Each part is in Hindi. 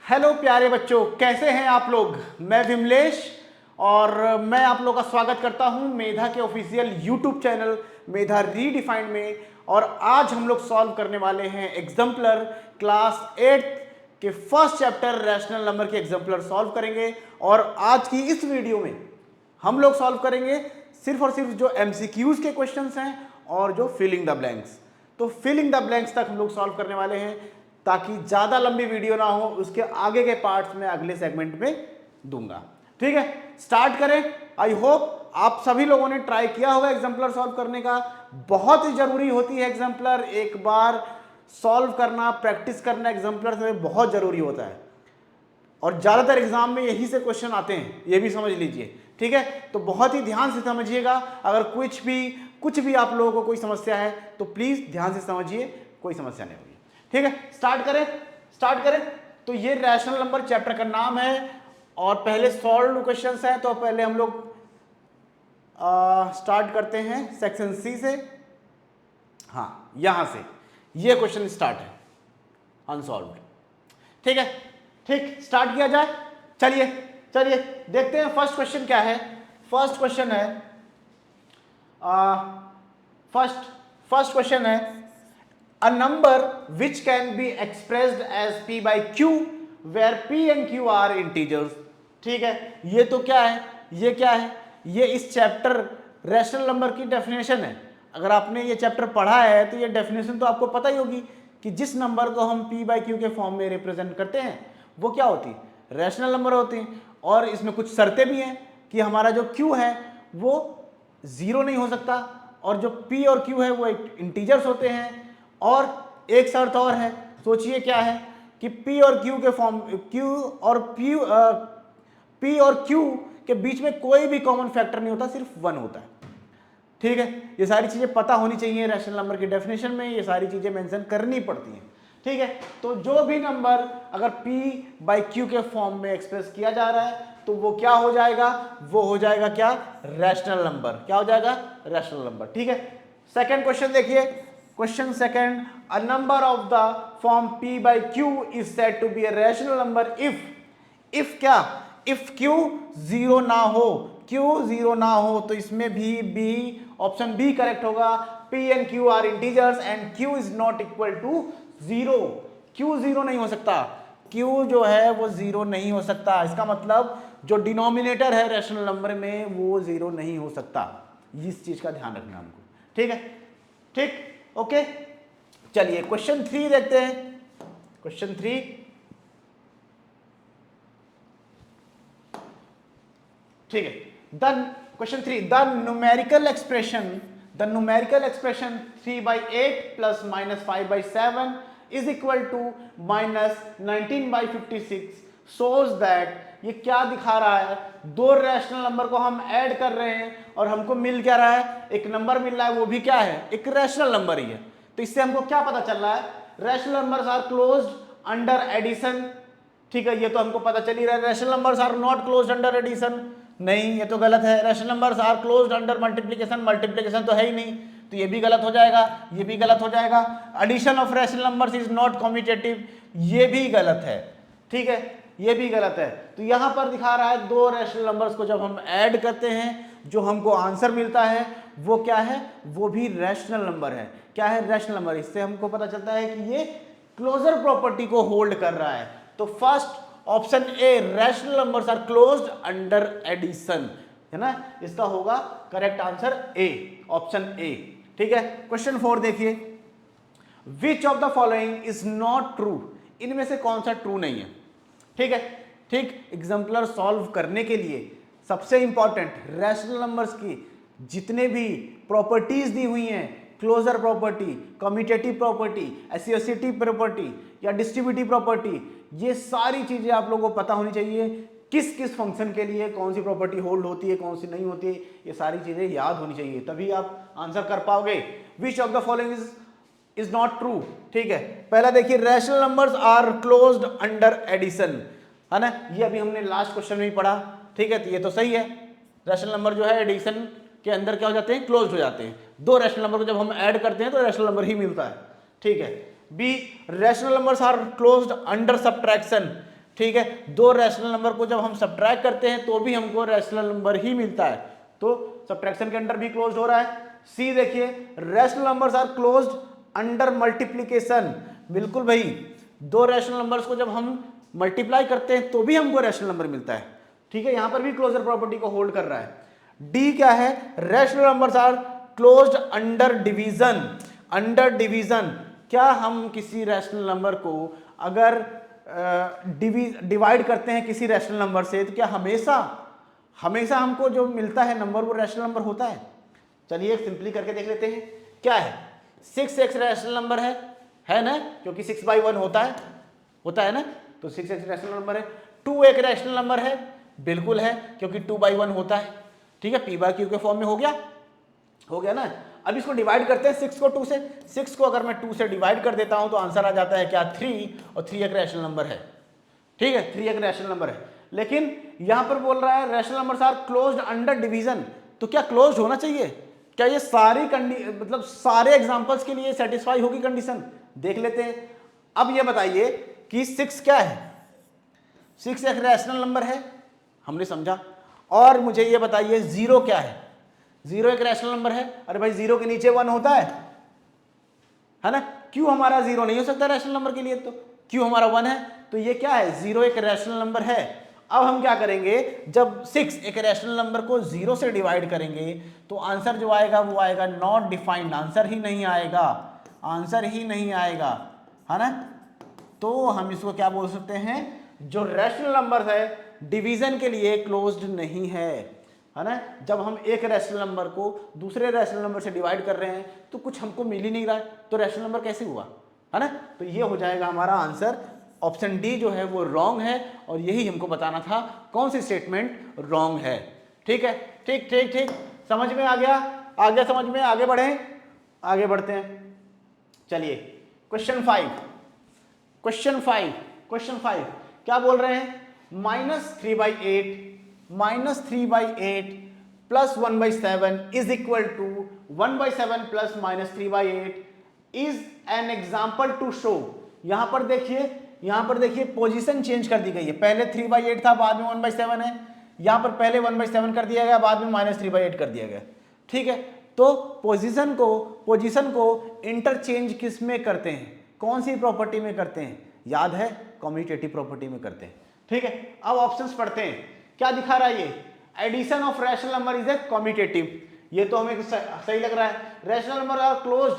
हेलो प्यारे बच्चों, कैसे हैं आप लोग। मैं विमलेश और मैं आप लोगों का स्वागत करता हूं मेधा के ऑफिशियल यूट्यूब चैनल मेधा रीडिफाइंड में। और आज हम लोग सॉल्व करने वाले हैं एग्जाम्पलर क्लास 8 के फर्स्ट चैप्टर रैशनल नंबर के एग्जाम्पलर सॉल्व करेंगे। और आज की इस वीडियो में हम लोग सॉल्व करेंगे सिर्फ और सिर्फ जो एमसीक्यूज के क्वेश्चंस हैं और जो फिलिंग द ब्लैंक्स। तो फिलिंग द ब्लैंक्स तक हम लोग सॉल्व करने वाले हैं ताकि ज़्यादा लंबी वीडियो ना हो। उसके आगे के पार्ट्स में अगले सेगमेंट में दूंगा। ठीक है, स्टार्ट करें। आई होप आप सभी लोगों ने ट्राई किया होगा एग्जाम्पलर सॉल्व करने का। बहुत ही जरूरी होती है एग्जाम्पलर, एक बार सॉल्व करना, प्रैक्टिस करना एग्जाम्पलर से बहुत जरूरी होता है। और ज़्यादातर एग्जाम में यही से क्वेश्चन आते हैं, ये भी समझ लीजिए। ठीक है, तो बहुत ही ध्यान से समझिएगा। अगर कुछ भी आप लोगों को कोई समस्या है तो प्लीज़ ध्यान से समझिए, कोई समस्या नहीं होगी। ठीक है, स्टार्ट करें। तो ये रैशनल नंबर चैप्टर का नाम है और पहले सॉल्व क्वेश्चंस हैं। तो पहले हम लोग स्टार्ट करते हैं सेक्शन सी से। हाँ, यहां से ये क्वेश्चन स्टार्ट है, अनसॉल्व्ड। ठीक है, ठीक, स्टार्ट किया जाए। चलिए देखते हैं फर्स्ट क्वेश्चन क्या है। फर्स्ट क्वेश्चन है फर्स्ट क्वेश्चन है a number which can be expressed as p by q where p and q are integers। ठीक है, ये तो क्या है, ये इस चैप्टर रैशनल नंबर की डेफिनेशन है। अगर आपने ये चैप्टर पढ़ा है तो ये डेफिनेशन तो आपको पता ही होगी कि जिस नंबर को हम p by q के फॉर्म में रिप्रेजेंट करते हैं वो क्या होती है, रैशनल नंबर होती है। और इसमें कुछ शर्तें भी हैं कि हमारा जो q है वो जीरो नहीं हो सकता और जो p और q है वो इंटीजर्स होते हैं। और एक शर्त और है, सोचिए क्या है, कि P और Q के फॉर्म P और Q के बीच में कोई भी कॉमन फैक्टर नहीं होता, सिर्फ 1 होता है। ठीक है, ये सारी चीजें पता होनी चाहिए। रैशनल नंबर की डेफिनेशन में ये सारी चीजें मेंशन करनी पड़ती हैं। ठीक है, तो जो भी नंबर अगर P बाई Q के फॉर्म में एक्सप्रेस किया जा रहा है तो वो क्या हो जाएगा, वो हो जाएगा क्या, रैशनल नंबर। क्या हो जाएगा, रैशनल नंबर। ठीक है, सेकंड क्वेश्चन देखिए। Question second, a number of the form p by q is said to be a rational number if क्या, if q जीरो ना हो, q जीरो ना हो तो इसमें भी b, ऑप्शन बी करेक्ट होगा। p and q are integers and q is not equal to zero. q zero नहीं हो सकता, q जो है वो जीरो नहीं हो सकता। इसका मतलब जो डिनोमिनेटर है रैशनल नंबर में वो जीरो नहीं हो सकता। इस चीज का ध्यान रखना हमको। ठीक है, ठीक, ओके। चलिए क्वेश्चन 3 देखते हैं। क्वेश्चन 3, ठीक है, question 3, the numerical expression 3 by 8 plus -5 by 7 is equal to -19 by 56 shows that, ये क्या दिखा रहा है, दो रैशनल नंबर को हम ऐड कर रहे हैं और हमको मिल क्या रहा है, एक नंबर मिल रहा है, वो भी क्या है, एक रैशनल नंबर ही है। तो इससे हमको क्या पता चल रहा है, rational numbers are closed under addition. ठीक है, ये तो हमको पता चल ही रहा है। Rational numbers are not closed under addition, नहीं, ये तो गलत है। Rational numbers are closed under multiplication तो है ही नहीं, तो ये भी गलत हो जाएगा, ये भी गलत हो जाएगा। Addition of rational numbers is not commutative, ये भी गलत है। ठीक है, ये भी गलत है। तो यहां पर दिखा रहा है दो रैशनल नंबर्स को जब हम ऐड करते हैं जो हमको आंसर मिलता है वो क्या है, वो भी रैशनल नंबर है। क्या है, रैशनल नंबर। इससे हमको पता चलता है कि ये क्लोजर प्रॉपर्टी को होल्ड कर रहा है। तो first option A, rational numbers are closed under addition, है ना, इसका होगा correct answer A, option A. ठीक है, क्वेश्चन 4 देखिए। Which of the following is not true, इनमें से कौन सा ट्रू नहीं है। ठीक है, ठीक, एग्जाम्पलर सॉल्व करने के लिए सबसे इंपॉर्टेंट रैशनल नंबर्स की जितने भी प्रॉपर्टीज दी हुई हैं, closure property, commutative property, associative property या डिस्ट्रीब्यूटिव प्रॉपर्टी, ये सारी चीजें आप लोगों को पता होनी चाहिए। किस किस फंक्शन के लिए कौन सी प्रॉपर्टी होल्ड होती है, कौन सी नहीं होती है, ये सारी चीजें याद होनी चाहिए, तभी आप आंसर कर पाओगे। Which of the following is not true. ठीक है, पहला देखिए, rational numbers are closed under addition, है ना, ये अभी हमने लास्ट क्वेश्चन में ही पढ़ा। ठीक है, तो ये तो सही है। रैशनल नंबर जो है एडिशन के अंदर क्या हो जाते हैं, क्लोज्ड हो जाते हैं। दो रैशनल नंबर को जब हम ऐड करते हैं तो रैशनल नंबर ही मिलता है। ठीक है, B, rational numbers are closed under subtraction, ठीक है, दो रैशनल नंबर को जब हम सब्ट्रैक्ट करते हैं तो भी हमको रैशनल नंबर ही मिलता है, तो सब्ट्रैक्शन के अंडर भी क्लोज हो रहा है। सी देखिए, rational numbers are closed under multiplication. बिल्कुल भाई, दो रैशनल नंबर्स को जब हम मल्टीप्लाई करते हैं तो भी हमको रैशनल नंबर मिलता है। ठीक है, यहां पर भी क्लोजर प्रॉपर्टी को होल्ड कर रहा है। डी क्या है, rational numbers are closed under division. Under division, क्या हम किसी रैशनल नंबर को अगर डिवाइड करते हैं किसी रैशनल नंबर से, तो क्या हमेशा हमेशा हमको जो मिलता है नंबर वो रैशनल नंबर होता है? चलिए सिंपली करके देख लेते हैं। क्या है, 6 एक रैशनल नंबर है ना, क्योंकि 6/1 होता है ना, तो 6 एक रैशनल नंबर है। 2 एक रैशनल नंबर है, बिल्कुल है, क्योंकि 2/1 होता है। ठीक है, p/q के फॉर्म में हो गया ना। अब इसको डिवाइड करते हैं 6 को 2 से। 6 को अगर मैं 2 से डिवाइड कर देता हूं तो आंसर आ जाता है क्या, 3, और 3 एक रैशनल नंबर है। ठीक है, 3 एक रैशनल नंबर है, लेकिन यहां पर बोल रहा है rational numbers are closed under division. तो क्या क्लोज्ड होना चाहिए? क्या ये मतलब सारे एग्जांपल्स के लिए सेटिस्फाई होगी कंडीशन? देख लेते हैं। अब ये बताइए कि 6 क्या है? 6 एक रैशनल नंबर है, हमने समझा। और मुझे ये बताइए 0 क्या है? 0 एक रैशनल नंबर है। अरे भाई 0 के नीचे 1 होता है ना? क्यों हमारा 0 नहीं हो सकता रैशनल नंबर के लिए? तो क्यों हमारा 1 है, तो ये क्या है, 0 एक रैशनल नंबर है। अब हम क्या करेंगे, जब 6 एक रैशनल नंबर को 0 से डिवाइड करेंगे तो आंसर जो आएगा वो आएगा नॉट डिफाइंड, आंसर ही नहीं आएगा, है ना। तो हम इसको क्या बोल सकते हैं, जो रैशनल नंबर है डिवीजन के लिए क्लोज्ड नहीं है ना। जब हम एक रैशनल नंबर को दूसरे रैशनल नंबर से डिवाइड कर रहे हैं तो कुछ हमको मिल ही नहीं रहा है, तो रैशनल नंबर कैसे हुआ, है ना। तो ये हो जाएगा हमारा आंसर, ऑप्शन डी जो है वो रॉन्ग है, और यही हमको बताना था कौन सी स्टेटमेंट रॉन्ग है। ठीक है, ठीक, समझ में आ गया समझ में, आगे बढ़ते हैं। चलिए क्वेश्चन 5 क्या बोल रहे हैं, -3/8 plus 1/7 is equal to 1/7 plus -3/8 is an example to show. यहां पर देखिए पोजीशन चेंज कर दी गई है, पहले 3/8 था, बाद में 1/7 है। यहां पर पहले 1/7 कर दिया गया, बाद में -3/8 कर दिया गया। ठीक है, तो पोजीशन को इंटरचेंज किस में करते हैं, कौन सी प्रॉपर्टी में करते हैं, याद है, कम्यूटेटिव प्रॉपर्टी में करते हैं। ठीक है, अब ऑप्शंस पढ़ते हैं, क्या दिखा रहा है ये, addition of rational number is a commutative, ये तो हमें सही लग रहा है। Rational number are closed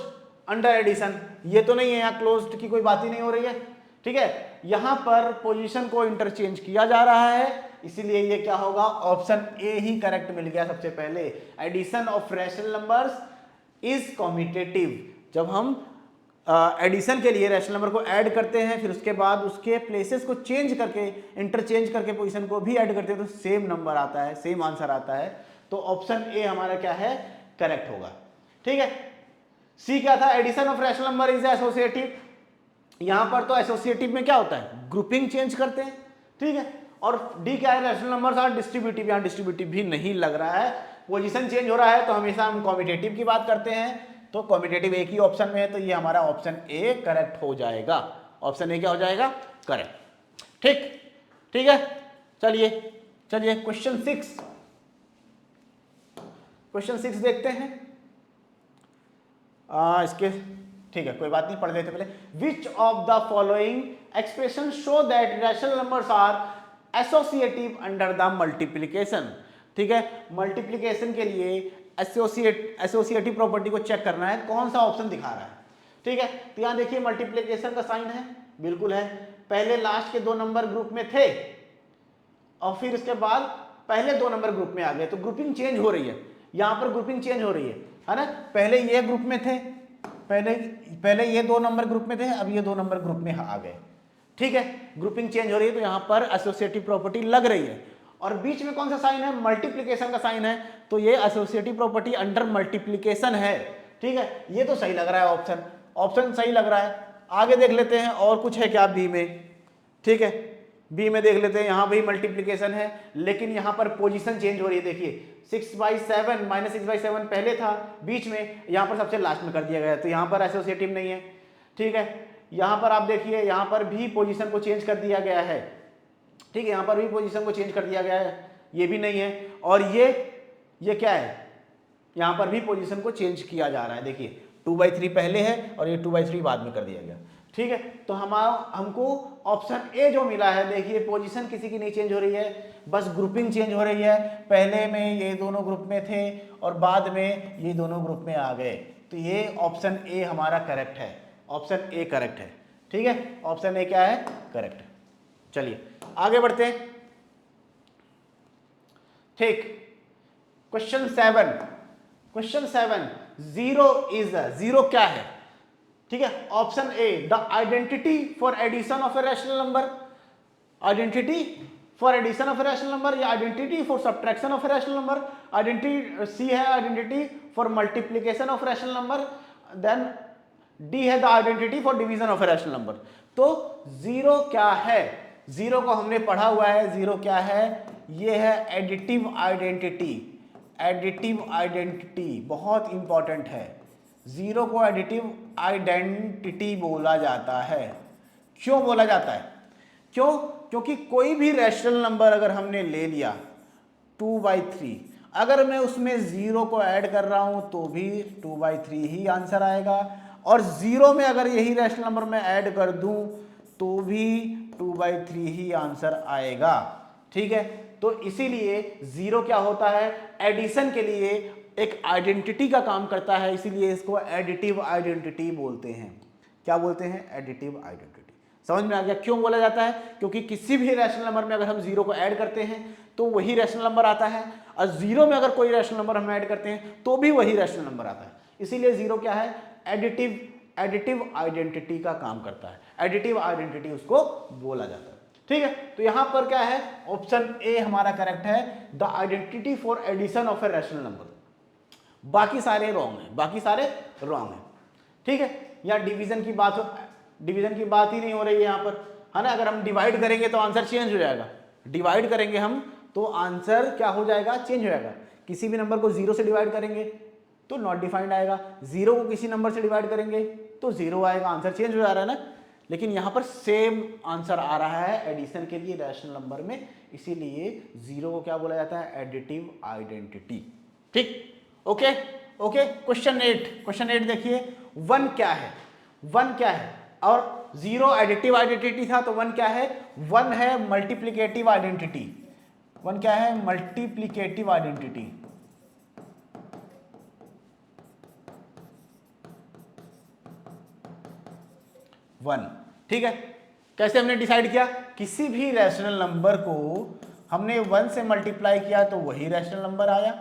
under addition, ये तो नहीं है, यहाँ क्लोज्ड की कोई बात ही नहीं हो रही है। ठीक है, यहां पर पोजीशन को इंटरचेंज किया जा रहा है, इसीलिए ये क्या होगा, ऑप्शन ए ही करेक्ट मिल गया सबसे पहले। Addition of rational numbers is commutative, जब हम एडिशन के लिए रैशनल नंबर को ऐड करते हैं, फिर उसके बाद उसके प्लेसेस को चेंज करके, इंटरचेंज करके पोजीशन को भी ऐड करते हैं, तो सेम नंबर आता है, सेम आंसर आता है। तो ऑप्शन ए हमारा क्या है, करेक्ट होगा। ठीक है, सी क्या था, addition of rational number is associative. यहां पर तो एसोसिएटिव में क्या होता है, ग्रुपिंग चेंज करते हैं। ठीक है, और डी क्या है, रैशनल नंबर्स आर डिस्ट्रीब्यूटिव, यहां डिस्ट्रीब्यूटिव भी नहीं लग रहा है, पोजीशन चेंज हो रहा है, तो हमेशा हम कम्यूटेटिव की बात करते हैं, तो कम्यूटेटिव एक ही ऑप्शन में है, तो ये हमारा ऑप्शन ए करेक्ट हो जाएगा। ऑप्शन ए क्या हो जाएगा, करेक्ट। ठीक है, चलिए क्वेश्चन 6 देखते हैं। इसके ठीक है, कोई बात नहीं, पढ़ लेते पहले। Which of the following expression show that rational numbers are associative under the multiplication. ठीक है, मल्टीप्लीकेशन के लिए एसोसिएटिव प्रॉपर्टी को चेक करना है, कौन सा ऑप्शन दिखा रहा है। ठीक है, तो यहां देखिए मल्टीप्लीकेशन का साइन है, बिल्कुल है, पहले लास्ट के 2 नंबर ग्रुप में थे और फिर उसके बाद पहले 2 नंबर ग्रुप में आ गए, तो ग्रुपिंग चेंज हो रही है, यहां पर ग्रुपिंग चेंज हो रही है ना। पहले ये ग्रुप में थे, पहले ये 2 नंबर ग्रुप में थे, अब ये 2 नंबर ग्रुप में आ गए। ठीक है, ग्रुपिंग चेंज हो रही है, तो यहां पर एसोसिएटिव प्रॉपर्टी लग रही है। और बीच में कौन सा साइन है, मल्टीप्लीकेशन का साइन है, तो ये एसोसिएटिव प्रॉपर्टी अंडर मल्टीप्लीकेशन है। ठीक है, ये तो सही लग रहा है, ऑप्शन सही लग रहा है। आगे देख लेते हैं और कुछ है क्या बी में। ठीक है, बी में देख लेते हैं, यहां भी मल्टीप्लीकेशन है, लेकिन यहां पर पोजीशन चेंज हो रही है। देखिए 6/7 -6/7 पहले था बीच में, यहां पर सबसे लास्ट में कर दिया गया, तो यहां पर एसोसिएटिव नहीं है। ठीक है, यहां पर आप देखिए, यहां पर भी पोजीशन को चेंज कर दिया गया है। ठीक है, यहाँ पर भी पोजीशन को चेंज कर दिया गया है, ये भी नहीं है, और ये क्या है, यहाँ पर भी पोजीशन को चेंज किया जा रहा है। देखिए 2/3 पहले है और ये 2/3 बाद में कर दिया गया। ठीक है, तो हमको ऑप्शन ए जो मिला है, देखिए पोजीशन किसी की नहीं चेंज हो रही है, बस ग्रुपिंग चेंज हो रही है। पहले में ये दोनों ग्रुप में थे और बाद में ये दोनों ग्रुप में आ गए, तो ये ऑप्शन ए हमारा करेक्ट है, ऑप्शन ए करेक्ट है। ठीक है, ऑप्शन ए क्या है, करेक्ट है। चलिए आगे बढ़ते हैं। ठीक, क्वेश्चन 7, जीरो क्या है? ठीक है, option A the identity for addition of a rational number, identity for addition of a rational number, या identity for subtraction of a rational number, identity C है identity for multiplication of rational number, then D है the identity for division of a rational number. तो जीरो क्या है? जीरो को हमने पढ़ा हुआ है, जीरो क्या है, ये है एडिटिव आइडेंटिटी। एडिटिव आइडेंटिटी बहुत इंपॉर्टेंट है, जीरो को एडिटिव आइडेंटिटी बोला जाता है। क्यों बोला जाता है? क्यों? क्योंकि कोई भी रैशनल नंबर अगर हमने ले लिया 2/3, अगर मैं उसमें जीरो को ऐड कर रहा हूं तो भी 2/3 ही आंसर आएगा, और जीरो में अगर यही रैशनल नंबर मैं ऐड कर दूं तो भी 2/3 ही आंसर आएगा। ठीक है, तो इसीलिए जीरो क्या होता है, एडिशन के लिए एक आइडेंटिटी का काम करता है, इसीलिए इसको एडिटिव आइडेंटिटी बोलते हैं। क्या बोलते हैं? Additive identity. समझ में आ गया क्यों बोला जाता है? क्योंकि किसी भी रैशनल नंबर में अगर हम जीरो को ऐड करते हैं तो वही रैशनल नंबर आता है, और जीरो में अगर कोई रैशनल नंबर हम ऐड करते हैं तो भी वही रैशनल नंबर आता है। इसीलिए जीरो क्या है, एडिटिव आइडेंटिटी का काम करता है, एडिटिव आइडेंटिटी उसको बोला जाता है। ठीक है, तो यहां पर क्या है, ऑप्शन ए हमारा करेक्ट है, the identity for addition of a rational number. बाकी सारे रॉन्ग है, बाकी सारे रॉन्ग है। ठीक है, या डिवीजन की बात ही नहीं हो रही है यहां पर, है ना। अगर हम डिवाइड करेंगे तो आंसर चेंज हो जाएगा, डिवाइड करेंगे हम तो आंसर क्या हो जाएगा, चेंज हो जाएगा। किसी भी नंबर को जीरो से डिवाइड करेंगे तो नॉट डिफाइंड आएगा, जीरो को किसी नंबर से डिवाइड करेंगे तो जीरो आएगा, आंसर चेंज हो जा रहा है ना। लेकिन यहां पर सेम आंसर आ रहा है एडिशन के लिए रैशनल नंबर में, इसीलिए जीरो को क्या बोला जाता है, एडिटिव आइडेंटिटी। ठीक, ओके ओके। क्वेश्चन 8 देखिए, 1 क्या है, 1 क्या है, और जीरो एडिटिव आइडेंटिटी था तो 1 क्या है, 1 है मल्टीप्लिकेटिव आइडेंटिटी। 1 क्या है, मल्टीप्लिकेटिव आइडेंटिटी। ठीक है, कैसे हमने डिसाइड किया, किसी भी रैशनल नंबर को हमने 1 से मल्टीप्लाई किया तो वही रैशनल नंबर आया,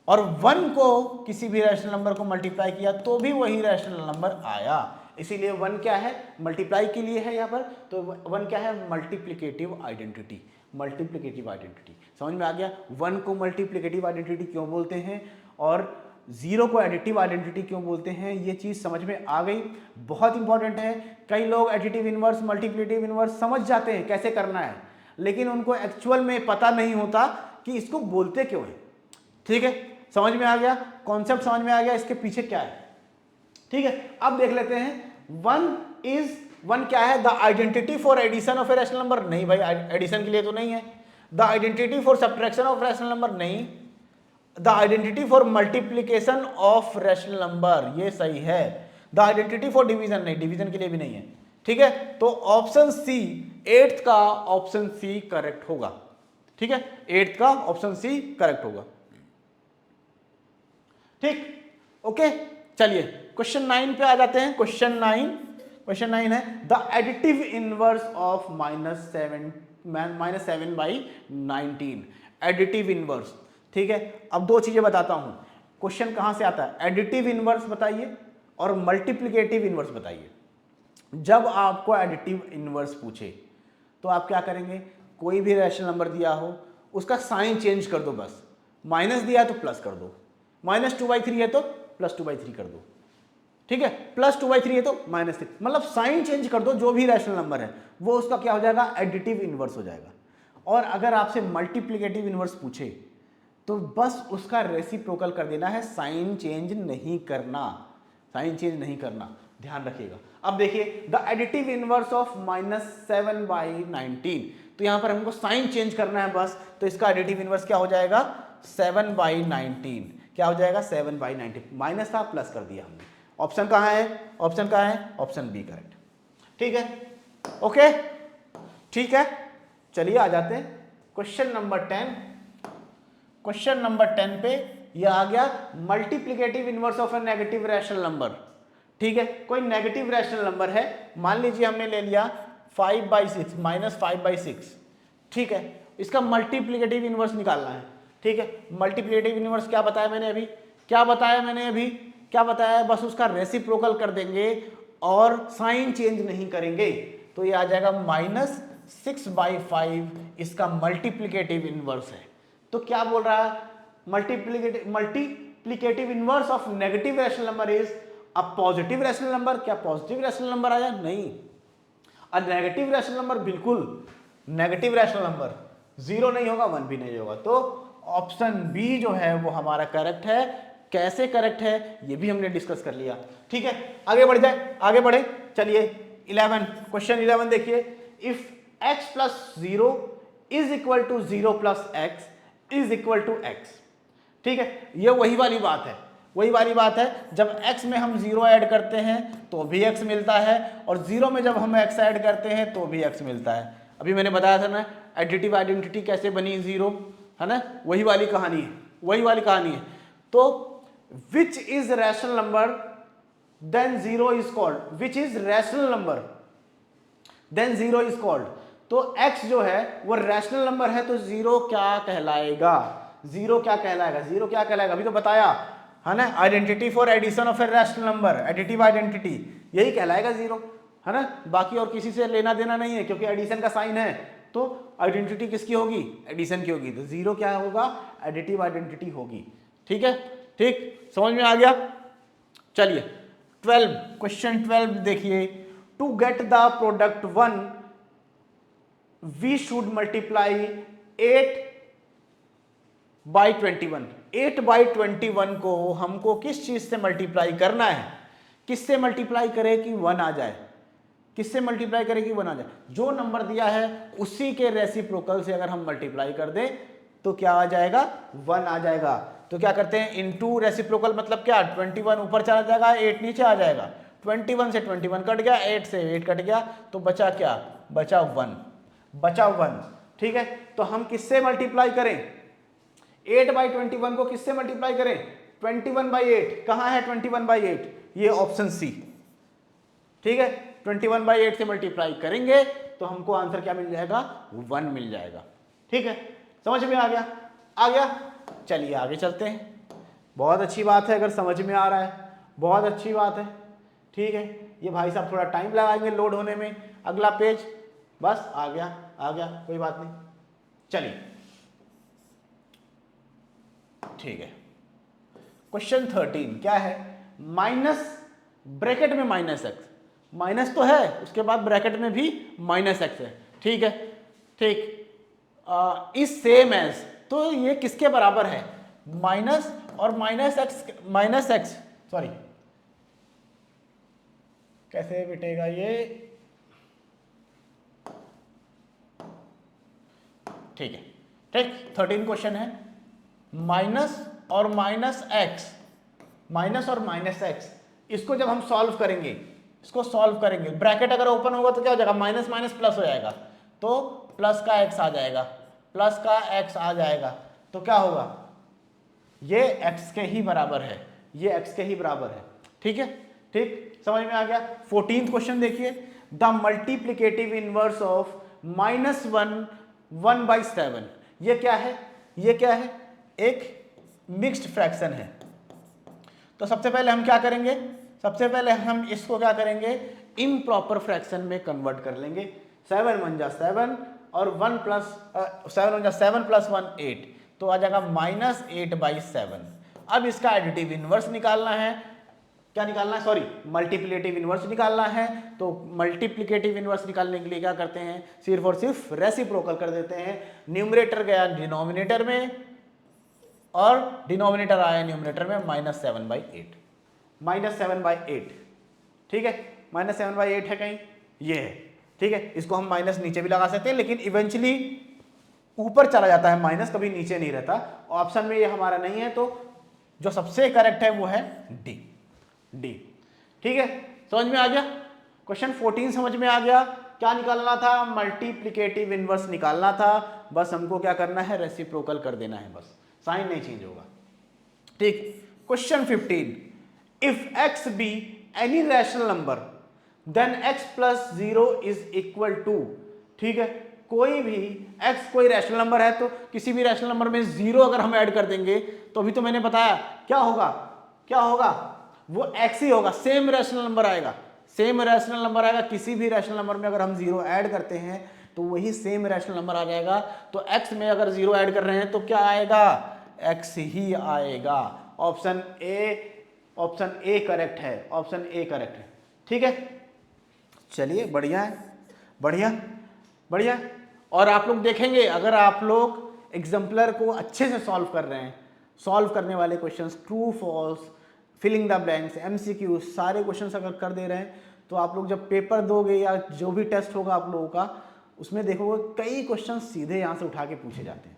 और 1 को किसी भी रैशनल नंबर को मल्टीप्लाई किया तो भी वही रैशनल नंबर आया। इसीलिए 1 क्या है, मल्टीप्लाई के लिए है यहाँ पर, तो 1 क्या है, मल्टीप्लिकेटिव आइडेंटिटी। मल्टीप्लिकेटिव आइडेंटिटी समझ में आ गया। 1 को मल्टीप्लिकेटिव आइडेंटिटी क्यों बोलते हैं और जीरो को एडिटिव आइडेंटिटी क्यों बोलते हैं, ये चीज समझ में आ गई, बहुत इंपॉर्टेंट है। कई लोग एडिटिव इनवर्स, मल्टीप्लिकेटिव इनवर्स समझ जाते हैं कैसे करना है, लेकिन उनको एक्चुअल में पता नहीं होता कि इसको बोलते क्यों है। ठीक है, समझ में आ गया, कॉन्सेप्ट समझ में आ गया, इसके पीछे क्या है। ठीक है, अब देख लेते हैं। 1 क्या है, the identity for addition of a rational number. नहीं भाई, एडिशन के लिए तो नहीं है। The identity for subtraction of rational number, नहीं। The identity for multiplication of rational number, ये सही है। द आइडेंटिटी फॉर डिवीजन, नहीं, डिवीजन के लिए भी नहीं है। ठीक है, तो ऑप्शन सी, 8th का ऑप्शन सी करेक्ट होगा। ठीक है, 8th का ऑप्शन सी करेक्ट होगा। ठीक, ओके। चलिए क्वेश्चन 9 पे आ जाते हैं। क्वेश्चन 9 है, the additive inverse of -7/19। Additive inverse. ठीक है, अब दो चीजें बताता हूं, क्वेश्चन कहां से आता है, एडिटिव इनवर्स बताइए और मल्टीप्लिकेटिव इनवर्स बताइए। जब आपको एडिटिव इनवर्स पूछे तो आप क्या करेंगे, कोई भी रैशनल नंबर दिया हो उसका साइन चेंज कर दो, बस माइनस दिया तो प्लस कर दो, -2/3 है तो +2/3 कर दो। ठीक है, +2/3 है तो -3, मतलब साइन चेंज कर दो, जो भी रैशनल नंबर है वो उसका क्या हो जाएगा, एडिटिव इनवर्स हो जाएगा। और अगर आपसे मल्टीप्लिकेटिव इनवर्स पूछे तो बस उसका रेसिप्रोकल कर देना है, साइन चेंज नहीं करना, साइन चेंज नहीं करना। ध्यान रखिएगा। अब देखिए द एडिटिव इनवर्स ऑफ -7/19, तो यहां पर हमको साइन चेंज करना है बस, तो इसका एडिटिव इनवर्स क्या हो जाएगा 7/19, क्या हो जाएगा 7/19, माइनस था प्लस कर दिया हमने। ऑप्शन कहाँ है, ऑप्शन कहाँ है, ऑप्शन बी करेक्ट। ठीक है, ओके ठीक है, चलिए आ जाते हैं क्वेश्चन नंबर 10। क्वेश्चन नंबर 10 पे ये आ गया multiplicative inverse of A negative rational number. ठीक है, कोई नेगेटिव रैशनल नंबर है, मान लीजिए हमने ले लिया 5/6 -5/6। ठीक है, इसका मल्टीप्लिकेटिव इनवर्स निकालना है। ठीक है, मल्टीप्लिकेटिव इनवर्स क्या बताया मैंने अभी, क्या बताया मैंने अभी, क्या बताया है, बस उसका रेसिप्रोकल कर देंगे और साइन चेंज नहीं करेंगे, तो ये आ जाएगा -6/5 इसका मल्टीप्लिकेटिव इनवर्स है। तो क्या बोल रहा है, multiplicative inverse of negative rational number is a positive rational number. क्या पॉजिटिव रैशनल नंबर आया, नहीं, अ नेगेटिव रैशनल नंबर, बिल्कुल नेगेटिव रैशनल नंबर, 0 नहीं होगा 1 भी नहीं होगा, तो ऑप्शन बी जो है वो हमारा करेक्ट है। कैसे करेक्ट है ये भी हमने डिस्कस कर लिया। ठीक है, आगे बढ़ जाए, आगे बढ़े, चलिए 11, क्वेश्चन 11 देखिए, if x plus 0 is equal to 0 plus x is equal to x. ठीक है, ये वही वाली बात है, वही वाली बात है, जब x में हम 0 ऐड करते हैं तो भी x मिलता है, और 0 में जब हम x ऐड करते हैं तो भी x मिलता है। अभी मैंने बताया था ना एडिटिव आइडेंटिटी कैसे बनी 0, है ना, वही वाली कहानी है, वही वाली कहानी है। तो which is rational number then 0 is called, which is rational number then 0 is called, तो x जो है वो रैशनल नंबर है, तो 0 क्या कहलाएगा, 0 क्या कहलाएगा, 0 क्या कहलाएगा, अभी तो बताया है ना, identity for addition of a rational number, additive identity, यही कहलाएगा 0, है ना, बाकी और किसी से लेना देना नहीं है, क्योंकि एडिशन का साइन है, तो आइडेंटिटी किसकी होगी, एडिशन की होगी, तो 0 क्या होगा, एडिटिव आइडेंटिटी होगी। ठीक है, ठीक, समझ में आ गया। चलिए 12, क्वेश्चन 12 देखिए, to get the product 1 we should multiply 8/21। 8/21 को हमको किस चीज से मल्टीप्लाई करना है, किससे मल्टीप्लाई करे कि 1 आ जाए, किससे मल्टीप्लाई करे कि 1 आ जाए, जो नंबर दिया है उसी के रेसिप्रोकल से अगर हम मल्टीप्लाई कर दें तो क्या आ जाएगा, 1 आ जाएगा। तो क्या करते हैं, इनटू रेसिप्रोकल मतलब क्या, 21 ऊपर चला जाएगा, 8 नीचे आ जाएगा, 21 से 21 कट गया, 8 से 8 कट गया, तो बचा क्या, बचा 1, बचा 1। ठीक है, तो हम किससे मल्टीप्लाई करें, 8/21 को किससे मल्टीप्लाई करें, 21/8, कहां है 21/8, ये ऑप्शन सी। ठीक है, 21/8 से मल्टीप्लाई करेंगे तो हमको आंसर क्या मिल जाएगा, 1 मिल जाएगा। ठीक है, समझ में आ गया, आ गया, चलिए आगे चलते हैं। बहुत अच्छी बात है अगर समझ में आ रहा है, बहुत अच्छी बात है। ठीक है, ये भाई साहब थोड़ा टाइम लगाएंगे लोड होने में, अगला पेज, बस आ गया, आ गया, कोई बात नहीं, चलिए ठीक है। क्वेश्चन 13 क्या है, माइनस ब्रैकेट में -x, माइनस तो है उसके बाद ब्रैकेट में भी -x है। ठीक है, ठीक, इज सेम एज, तो ये किसके बराबर है, माइनस और -x, सॉरी कैसे बिटेगा ये, ठीक है, ठीक, 13 क्वेश्चन है, माइनस और -x, माइनस और -x, इसको जब हम सॉल्व करेंगे, इसको सॉल्व करेंगे, ब्रैकेट अगर ओपन होगा तो क्या हो जाएगा, माइनस माइनस प्लस हो जाएगा, तो प्लस का x आ जाएगा, प्लस का x आ जाएगा, तो क्या होगा, ये x के ही बराबर है, ये x के ही बराबर है। ठीक है, ठीक, समझ में आ गया। 14th क्वेश्चन देखिए, द मल्टीप्लिकेटिव इनवर्स ऑफ -1 1/7, ये क्या है, ये क्या है, एक मिक्स्ड फ्रैक्शन है। तो सबसे पहले हम क्या करेंगे, सबसे पहले हम इसको क्या करेंगे, इम्प्रॉपर फ्रैक्शन में कन्वर्ट कर लेंगे। 7 1 जा 7 और 1 प्लस 7 1 जा 7 + 1 8, तो आ जाएगा -8/7। अब इसका एडिटिव इनवर्स निकालना है, क्या निकालना है, सॉरी मल्टीप्लिकेटिव इनवर्स निकालना है। तो मल्टीप्लिकेटिव इनवर्स निकालने के लिए क्या करते हैं, सिर्फ और सिर्फ रेसिप्रोकल कर देते हैं, न्यूमरेटर गया डिनोमिनेटर में और डिनोमिनेटर आया न्यूमरेटर में, -7/8, -7/8। ठीक है, -7/8 है कहीं, ये है, ठीक है। इसको हम माइनस नीचे भी लगा सकते हैं, लेकिन इवेंचुअली ऊपर चला जाता है माइनस, कभी नीचे नहीं रहता। ऑप्शन में ये हमारा नहीं है, तो जो सबसे करेक्ट है वो है डी, डी। ठीक है, समझ में आ गया। क्वेश्चन 14 समझ में आ गया। क्या निकालना था? मल्टीप्लिकेटिव इनवर्स निकालना था। बस हमको क्या करना है? रेसिप्रोकल कर देना है, बस साइन नहीं चेंज होगा। ठीक। Question 15, if x be any rational number then x plus 0 is equal to. ठीक है, कोई भी x कोई रैशनल नंबर है, तो किसी भी रैशनल नंबर में 0 अगर हम ऐड कर देंगे तो अभी तो मैंने बताया क्या होगा, क्या होगा, वो x ही होगा, सेम रैशनल नंबर आएगा, सेम रैशनल नंबर आएगा। किसी भी रैशनल नंबर में अगर हम 0 ऐड करते हैं तो वही सेम रैशनल नंबर आ जाएगा। तो x में अगर 0 ऐड कर रहे हैं तो क्या आएगा? x ही आएगा। ऑप्शन ए करेक्ट है, ऑप्शन ए करेक्ट है। ठीक है, चलिए बढ़िया है, बढ़िया बढ़िया। और आप लोग देखेंगे, अगर आप लोग एग्जाम्पलर को अच्छे से सॉल्व कर रहे हैं, सॉल्व करने वाले questions, true false, filling the blanks, MCQ, सारे क्वेश्चंस अगर कर दे रहे हैं, तो आप लोग जब पेपर दोगे या जो भी टेस्ट होगा आप लोगों का, उसमें देखोगे कई क्वेश्चन सीधे यहाँ से उठा के पूछे जाते हैं।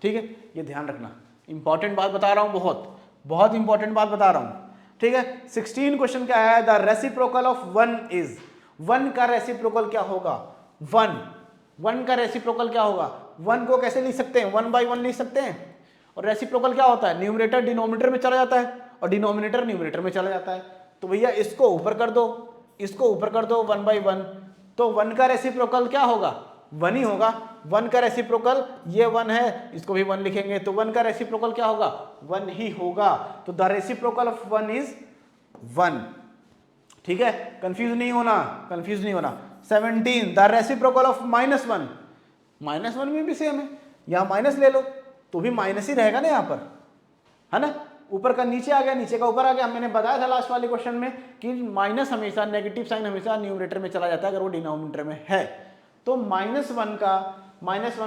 ठीक है, ये ध्यान रखना, इंपॉर्टेंट बात बता रहा हूँ, बहुत बहुत इंपॉर्टेंट बात बता रहा हूँ। ठीक है, 16 क्वेश्चन क्या है? द रेसिप्रोकल ऑफ 1 इज, 1 का रेसिप्रोकल क्या होगा? 1 का रेसिप्रोकल क्या होगा? 1 को कैसे लिख सकते हैं? 1/1 लिख सकते हैं। और रेसिप्रोकल क्या होता है? न्यूमरेटर डिनोमिनेटर में चला जाता है और डिनोमिनेटर न्यूमरेटर में चला जाता है। तो भैया इसको ऊपर कर दो, इसको ऊपर कर दो 1/1, तो 1 का रेसिप्रोकल क्या होगा? 1 ही होगा। 1 का रेसिप्रोकल ये 1 है, इसको भी 1 लिखेंगे, तो 1 का रेसिप्रोकल क्या होगा? 1 ही होगा। तो द रेसिप्रोकल ऑफ 1 इज 1। ठीक है, कंफ्यूज नहीं होना, कंफ्यूज नहीं होना। 17, द रेसिप्रोकल ऑफ -1, -1 में भी सेम है, यहां माइनस ले लो तो भी माइनस ही रहेगा ना यहाँ पर, है ना। ऊपर का नीचे आ गया, नीचे का ऊपर आ गया। मैंने बताया था लास्ट वाले क्वेश्चन में कि माइनस हमेशा, नेगेटिव साइन हमेशा न्यूमरेटर में चला जाता है अगर वो डिनोमिनेटर में है। तो -1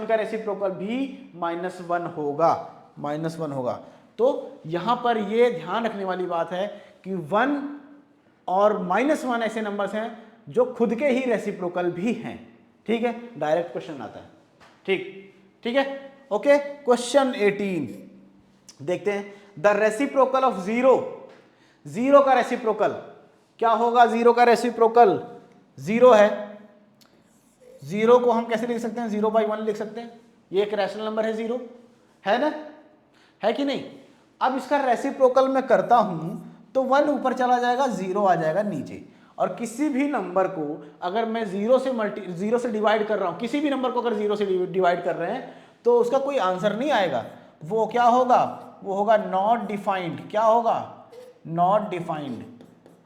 का रेसिप्रोकल भी -1 होगा, -1 होगा। तो यहां पर ये ध्यान रखने वाली बात है कि 1 और -1 ऐसे नंबर्स हैं जो खुद के ही रेसिप्रोकल भी हैं। ठीक है, डायरेक्ट क्वेश्चन आता है। ठीक है, ओके। क्वेश्चन 18 देखते हैं। द रेसिप्रोकल ऑफ 0 का रेसिप्रोकल क्या होगा? 0 का रेसिप्रोकल 0 है। 0 को हम कैसे लिख सकते हैं? 0/1 लिख सकते हैं, ये एक रैशनल नंबर है 0, है ना, है कि नहीं। अब इसका रेसिप्रोकल मैं करता हूं तो 1 ऊपर चला जाएगा, 0 आ जाएगा नीचे। और किसी भी नंबर को अगर मैं 0 से डिवाइड कर रहा हूं, किसी भी नंबर को अगर 0 से डिवाइड कर रहे हैं तो उसका कोई आंसर नहीं आएगा। वो क्या होगा? वो होगा नॉट डिफाइंड। क्या होगा? नॉट डिफाइंड,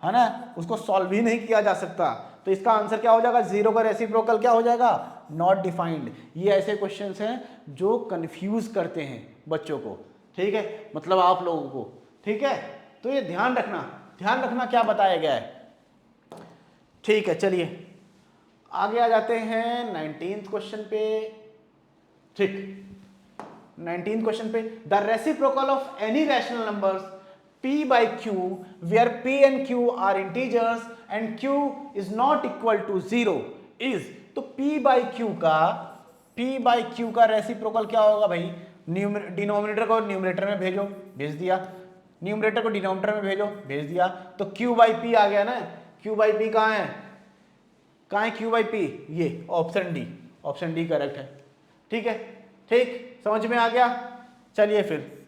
है ना, उसको सॉल्व ही नहीं किया जा सकता। तो इसका आंसर क्या हो जाएगा? 0 का रेसिप्रोकल क्या हो जाएगा? Not defined. ये ऐसे क्वेश्चंस हैं जो कंफ्यूज करते हैं बच्चों को। ठीक है, मतलब आप लोगों को। ठीक है, तो ये ध्यान रखना क्या बताया गया है। ठीक है, चलिए आगे आ जाते हैं 19th क्वेश्चन पे। ठीक, 19th क्वेश्चन पे, the reciprocal of any rational numbers p/q where p and q are integers and q is not equal to 0 is, तो p/q का रेसिप्रोकल क्या होगा भाई? डिनोमिनेटर को न्यूमरेटर में भेजो, भेज दिया, न्यूमरेटर को डिनोमिनेटर में भेजो, भेज दिया, तो q/p आ गया ना। q/p कहाँ है? कहाँ है q/p? ये ऑप्शन डी करेक्ट है। ठीक है, ठीक, समझ में आ गया। चलिए फिर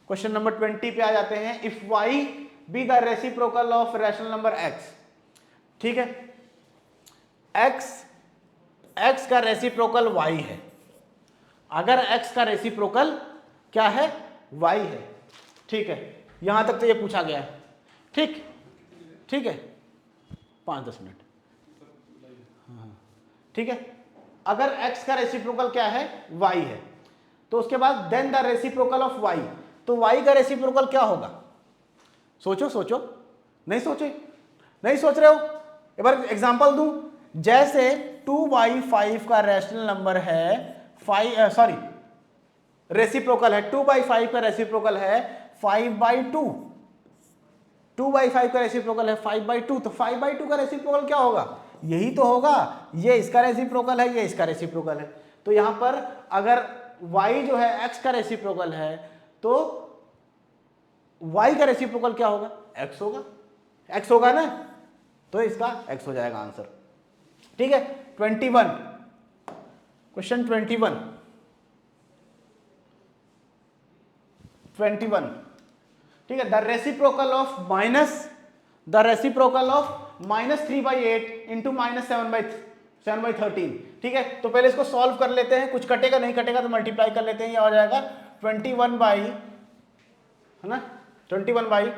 क्वेश्चन नंबर 20 पे आ जाते हैं। If y be the reciprocal of rational number x। ठीक है, x का रेसिप्रोकल y है। अगर x का रेसिप्रोकल क्या है? y है। ठीक है, यहां तक तो ये पूछा गया है। ठीक है, 5-10 मिनट। हाँ, ठीक है, अगर x का रेसिप्रोकल क्या है? y है, तो उसके बाद then the reciprocal of y, तो y का रेसिप्रोकल क्या होगा? सोचो, नहीं सोच रहे हो? एक बार एग्जांपल दूं, जैसे 2/5 का रैशनल नंबर है, रेसिप्रोकल है 2/5 का रेसिप्रोकल है 5/2। 2/5 का रेसिप्रोकल है 5/2, तो 5/2 का रेसिप्रोकल क्या होगा? यही तो होगा, ये इसका रेसिप्रोकल है, ये इसका रेसिप्रोकल है। तो यहां पर अगर y जो है x का रेसिप्रोकल है तो y का रेसिप्रोकल क्या होगा? x होगा, x होगा ना, तो इसका x हो जाएगा आंसर। ठीक है, 21 क्वेश्चन 21 ठीक है, द रेसिप्रोकल ऑफ -3/8 इंटू -7/13। ठीक है, तो पहले इसको सॉल्व कर लेते हैं, कुछ कटेगा नहीं कटेगा तो मल्टीप्लाई कर लेते हैं, ये हो जाएगा 21 बाई, है ना, 21 बाई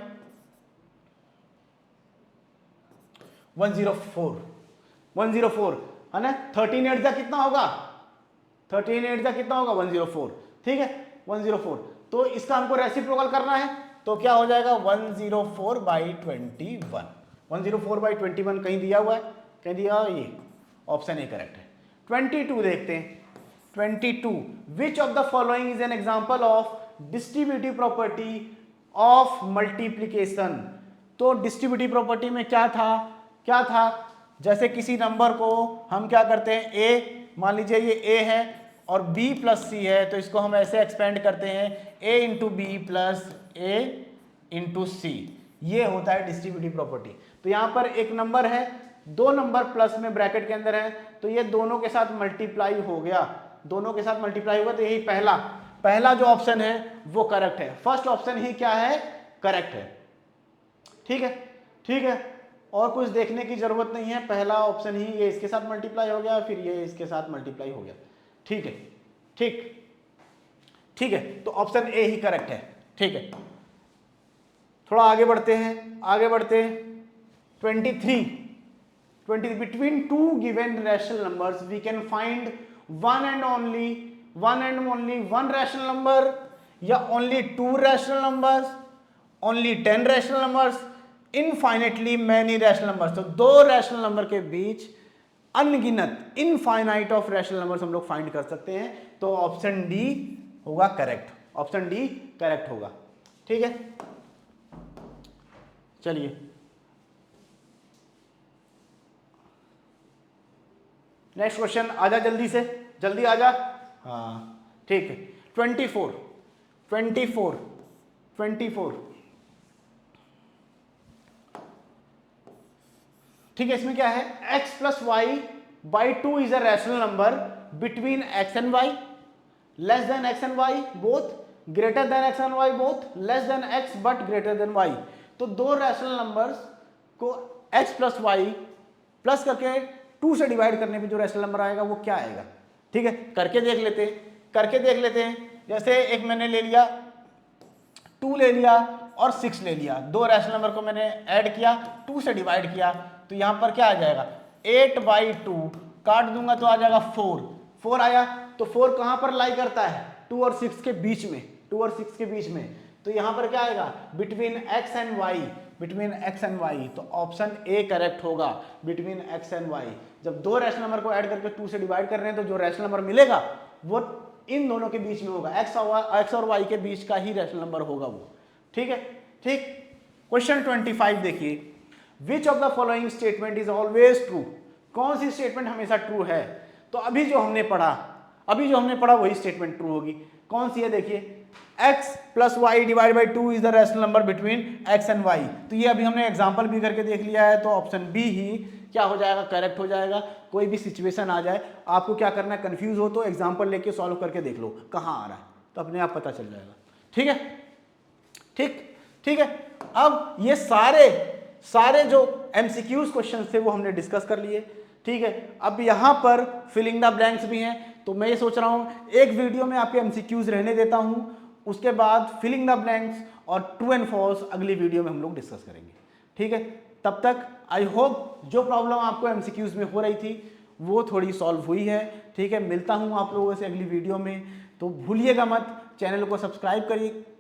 104 है ना। 13 8 का कितना होगा? 13 8 का कितना होगा? 104। ठीक है, 104। तो इसका हमको रेसिप्रोकल करना है, तो क्या हो जाएगा? 104/21। 104/21 कहीं दिया हुआ है? कहीं दिया हुआ? ये ऑप्शन ए करेक्ट है। 22 देखते हैं। 22 विच of the following is an example of distributive property of multiplication. तो डिस्ट्रीब्यूटिव प्रॉपर्टी में क्या था? जैसे किसी नंबर को हम क्या करते हैं, a मान लीजिए ये a है और b प्लस c है, तो इसको हम ऐसे एक्सपेंड करते हैं a into B plus a into C. ये होता है डिस्ट्रीब्यूटिव प्रॉपर्टी। तो यहाँ पर एक नंबर है, दो नंबर प्लस में ब्रैकेट के अंदर है, तो ये दोनों के साथ मल्टीप्लाई हो गया, दोनों के साथ मल्टीप्लाई हुआ, तो यही पहला जो ऑप्शन है वो करेक्ट है। फर्स्ट ऑप्शन ही क्या है? करेक्ट है। ठीक है, और कुछ देखने की जरूरत नहीं है, पहला ऑप्शन ही ये इसके साथ मल्टीप्लाई हो गया, फिर ये इसके साथ मल्टीप्लाई हो गया। ठीक है, तो ऑप्शन ए ही करेक्ट है। ठीक है, थोड़ा आगे बढ़ते हैं 23 between two given rational numbers we can find one and only one rational number, या only two rational numbers, only 10 rational numbers, infinitely many rational numbers. तो दो रैशनल नंबर के बीच अनगिनत इनफाइनाइट ऑफ रैशनल नंबर्स हम लोग फाइंड कर सकते हैं। तो ऑप्शन डी होगा करेक्ट, ऑप्शन डी करेक्ट होगा। ठीक है, चलिए नेक्स्ट क्वेश्चन, आजा जल्दी से, जल्दी आजा। हाँ ठीक है, 24 ठीक है, इसमें क्या है? x plus y by 2 is a rational number between x and y, less than x and y both, greater than x and y both, less than x but greater than y। तो दो रैशनल नंबर्स को x प्लस वाई प्लस करके 2 से डिवाइड करने पे जो रैशनल नंबर आएगा वो क्या आएगा? ठीक है, करके देख लेते हैं। जैसे एक मैंने ले लिया 2 ले लिया और 6 ले लिया, दो रैशनल नंबर को मैंने ऐड किया, 2 से डिवाइड किया, तो यहां पर क्या आ जाएगा? 8/2 काट दूंगा तो आ जाएगा 4 आया। तो 4 कहां पर लाई करता है? 2 और 6 के बीच में, तो यहां पर क्या आएगा? बिटवीन x एंड y, तो ऑप्शन ए करेक्ट होगा, बिटवीन x एंड y। जब दो रैशनल नंबर को ऐड करके 2 से डिवाइड कर रहे हैं तो जो रैशनल नंबर मिलेगा वो इन दोनों के बीच में होगा, x और y के बीच का ही रैशनल नंबर होगा वो। ठीक है, ठीक। क्वेश्चन 25 देखिए, which of the following statement is always true. कौन सी स्टेटमेंट हमेशा ट्रू है? तो अभी जो हमने पढ़ा वही स्टेटमेंट ट्रू होगी। कौन सी है? देखिए, x plus y divide by 2 is the rational number between x and y। तो ये अभी हमने एग्जांपल भी करके देख लिया है, तो ऑप्शन बी ही क्या हो जाएगा? करेक्ट हो जाएगा। कोई भी सिचुएशन आ जाए, आपको क्या करना है, कंफ्यूज हो तो एग्जांपल लेके सॉल्व करके देख लो कहाँ आ रहा है, तो अपने आप पता चल जाएगा। ठीक है, ठीक है। अब ये सारे जो MCQs क्वेश्चन थे वो हमने डिस्कस कर लिए। ठीक है, अब यहाँ पर फिलिंग द ब्लैंक्स भी हैं, तो मैं ये सोच रहा हूँ एक वीडियो में आपके MCQs रहने देता हूँ, उसके बाद फिलिंग द ब्लैंक्स और ट्रू एंड फॉल्स अगली वीडियो में हम लोग डिस्कस करेंगे। ठीक है, तब तक आई होप जो प्रॉब्लम आपको MCQs में हो रही थी वो थोड़ी सॉल्व हुई है। ठीक है, मिलता हूँ आप लोगों से अगली वीडियो में, तो भूलिएगा मत, चैनल को सब्सक्राइब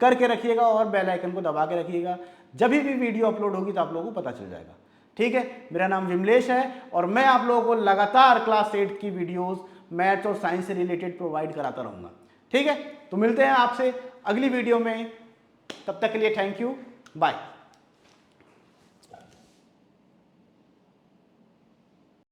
करके रखिएगा और बेल आइकन को दबा के रखिएगा। जब भी वीडियो अपलोड होगी तो आप लोगों को पता चल जाएगा। ठीक है, मेरा नाम विमलेश है और मैं आप लोगों को लगातार क्लास 8 की वीडियोस मैथ्स और साइंस से रिलेटेड प्रोवाइड कराता रहूँगा। ठीक है, तो मिलते हैं आपसे अगली वीडियो में, तब तक के लिए थैंक यू, बाय।